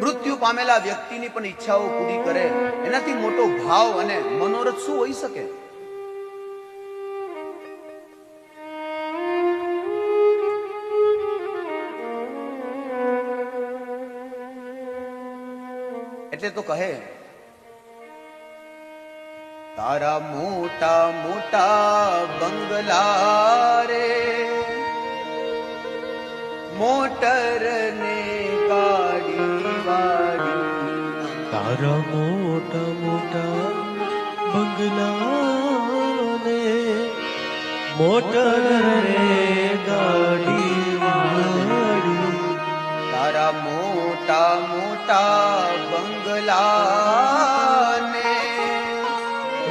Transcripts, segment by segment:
મૃત્યુ પામેલા વ્યક્તિની પણ ઈચ્છાઓ પૂરી કરે, એનાથી મોટો ભાવ અને મનોરથ શું હોઈ શકે? એટલે તો કહે, તારા મોટા મોટા બંગલા રે, મોટર ને ગાડી વાડી, તારા મોટા મોટા બંગલા ને મોટર ને ગાડી વાડી, તારા મોટા મોટા બંગલા ને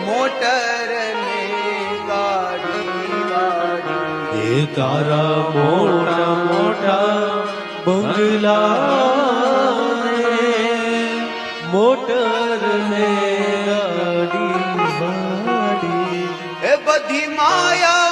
મોટર ને ગાડી વાડી, એ તારા મોટા મોટા બંગલા ને મોટર ને ગાડી વાડી, એ બધી માયા